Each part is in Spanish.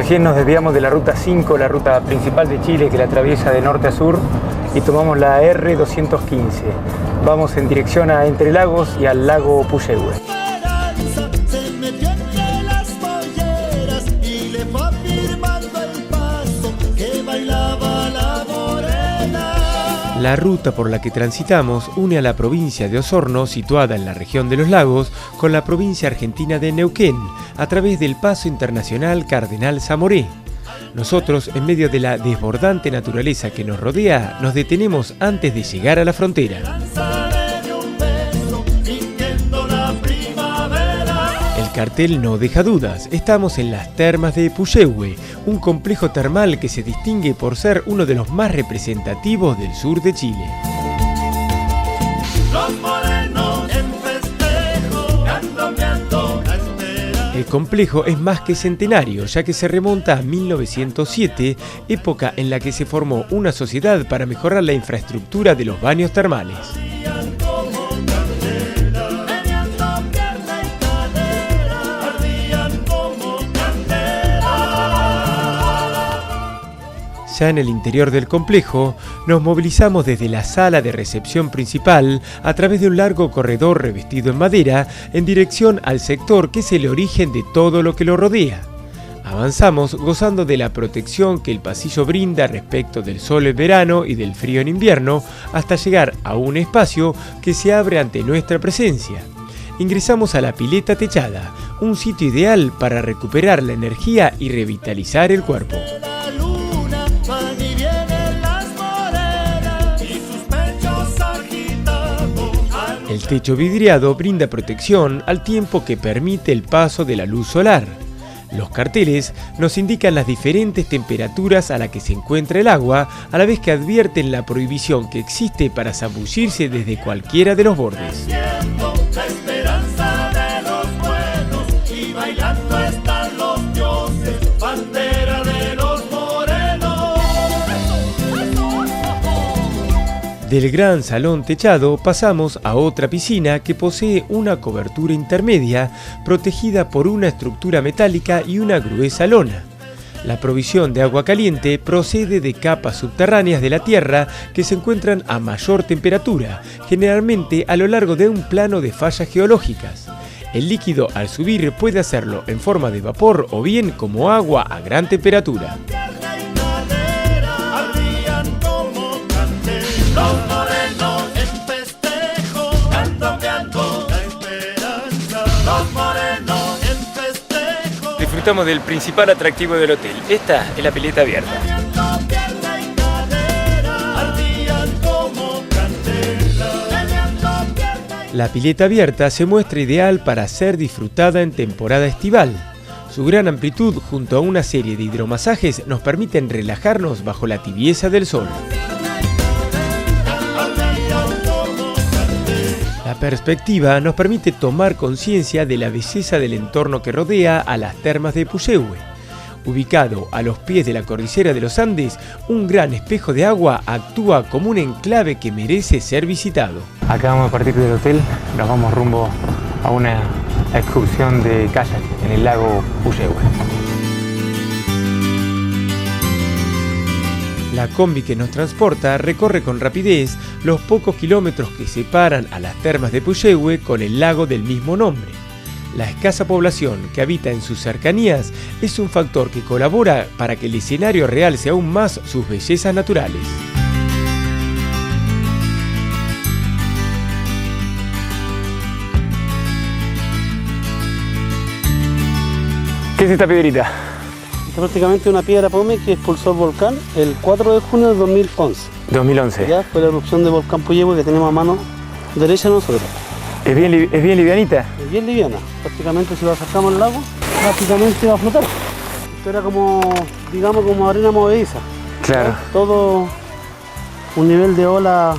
Recién nos desviamos de la ruta 5, la ruta principal de Chile que la atraviesa de norte a sur, y tomamos la R215. Vamos en dirección a Entre Lagos y al lago Puyehue. La ruta por la que transitamos une a la provincia de Osorno, situada en la región de los lagos, con la provincia argentina de Neuquén, a través del paso internacional Cardenal Zamoré. Nosotros, en medio de la desbordante naturaleza que nos rodea, nos detenemos antes de llegar a la frontera. El cartel no deja dudas, estamos en las termas de Puyehue, un complejo termal que se distingue por ser uno de los más representativos del sur de Chile. El complejo es más que centenario, ya que se remonta a 1907, época en la que se formó una sociedad para mejorar la infraestructura de los baños termales. Ya en el interior del complejo, nos movilizamos desde la sala de recepción principal a través de un largo corredor revestido en madera en dirección al sector que es el origen de todo lo que lo rodea. Avanzamos gozando de la protección que el pasillo brinda respecto del sol en verano y del frío en invierno, hasta llegar a un espacio que se abre ante nuestra presencia. Ingresamos a la pileta techada, un sitio ideal para recuperar la energía y revitalizar el cuerpo. El techo vidriado brinda protección al tiempo que permite el paso de la luz solar. Los carteles nos indican las diferentes temperaturas a las que se encuentra el agua, a la vez que advierten la prohibición que existe para zambullirse desde cualquiera de los bordes. Del gran salón techado pasamos a otra piscina que posee una cobertura intermedia protegida por una estructura metálica y una gruesa lona. La provisión de agua caliente procede de capas subterráneas de la tierra que se encuentran a mayor temperatura, generalmente a lo largo de un plano de fallas geológicas. El líquido al subir puede hacerlo en forma de vapor o bien como agua a gran temperatura. Disfrutamos del principal atractivo del hotel. Esta es la pileta abierta. La pileta abierta se muestra ideal para ser disfrutada en temporada estival. Su gran amplitud junto a una serie de hidromasajes nos permiten relajarnos bajo la tibieza del sol. La perspectiva nos permite tomar conciencia de la belleza del entorno que rodea a las termas de Puyehue. Ubicado a los pies de la cordillera de los Andes, un gran espejo de agua actúa como un enclave que merece ser visitado. Acá vamos a partir del hotel, nos vamos rumbo a una excursión de kayak en el lago Puyehue. La combi que nos transporta recorre con rapidez los pocos kilómetros que separan a las termas de Puyehue con el lago del mismo nombre. La escasa población que habita en sus cercanías es un factor que colabora para que el escenario realce aún más sus bellezas naturales. ¿Qué es esta piedrita? Es prácticamente una piedra pómez que expulsó el volcán el 4 de junio de 2011. 2011. Ya fue la erupción del volcán Puyehue que tenemos a mano derecha nosotros. ¿Es bien livianita? Es bien liviana. Prácticamente si lo sacamos al lago, prácticamente va a flotar. Esto era como, digamos, como arena movediza. Claro. ¿Ya? Todo un nivel de ola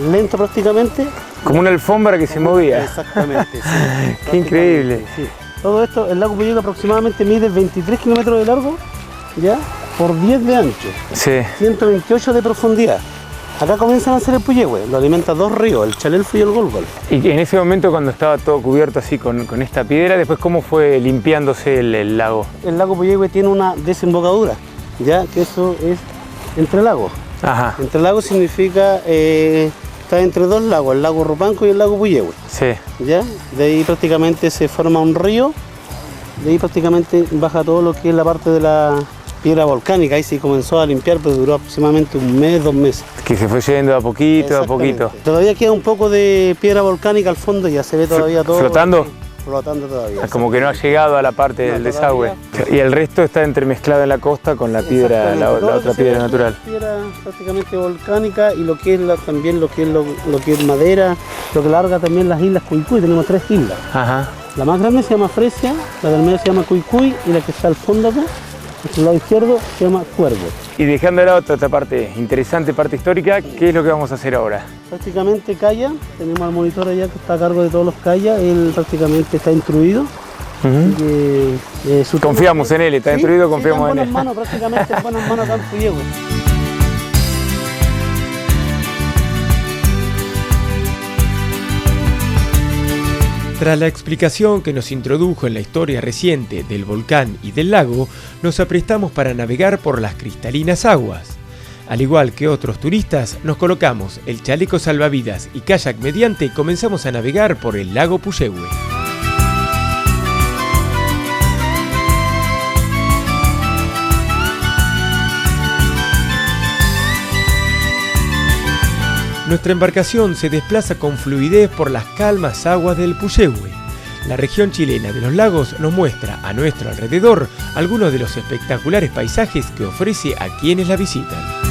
lento prácticamente. Como una alfombra que se movía. Exactamente. Sí. Qué increíble. Sí. Todo esto, el lago Puyehue aproximadamente mide 23 kilómetros de largo, ¿ya? Por 10 de ancho, Sí. 128 de profundidad. Acá comienzan a hacer el Puyehue, lo alimenta dos ríos, el Chalelfo y el Golgol. Y en ese momento cuando estaba todo cubierto así con esta piedra, después ¿cómo fue limpiándose el lago? El lago Puyehue tiene una desembocadura, ya que eso es entre lagos. Ajá. Entre lagos significa, está entre dos lagos, el lago Rupanco y el lago Puyehue. Sí. ¿Ya? De ahí prácticamente se forma un río, de ahí prácticamente baja todo lo que es la parte de la piedra volcánica, ahí se comenzó a limpiar, pero duró aproximadamente un mes, 2 meses. Que se fue yendo de a poquito. Todavía queda un poco de piedra volcánica al fondo, ya se ve todavía todo. ¿Flotando? Flotando todavía. Como que no ha llegado a la parte del desagüe. Y el resto está entremezclado en la costa con la piedra, la otra piedra natural. Piedra prácticamente volcánica y lo que es también lo que es madera, lo que larga también las islas Cuicuy, tenemos 3 islas. Ajá. La más grande se llama Fresia, la del medio se llama Cuicuy y la que está al fondo acá, al lado izquierdo, se llama Cuervo. Y dejando de lado toda esta parte interesante, parte histórica, ¿qué es lo que vamos a hacer ahora? Prácticamente Calla, tenemos al monitor allá que está a cargo de todos los Calla, él prácticamente está instruido. Confiamos en él, está instruido, confiamos en él. Prácticamente en buenas manos acá en Puyehue. Tras la explicación que nos introdujo en la historia reciente del volcán y del lago, nos aprestamos para navegar por las cristalinas aguas. Al igual que otros turistas, nos colocamos el chaleco salvavidas y kayak mediante y comenzamos a navegar por el lago Puyehue. Nuestra embarcación se desplaza con fluidez por las calmas aguas del Puyehue. La región chilena de los lagos nos muestra a nuestro alrededor algunos de los espectaculares paisajes que ofrece a quienes la visitan.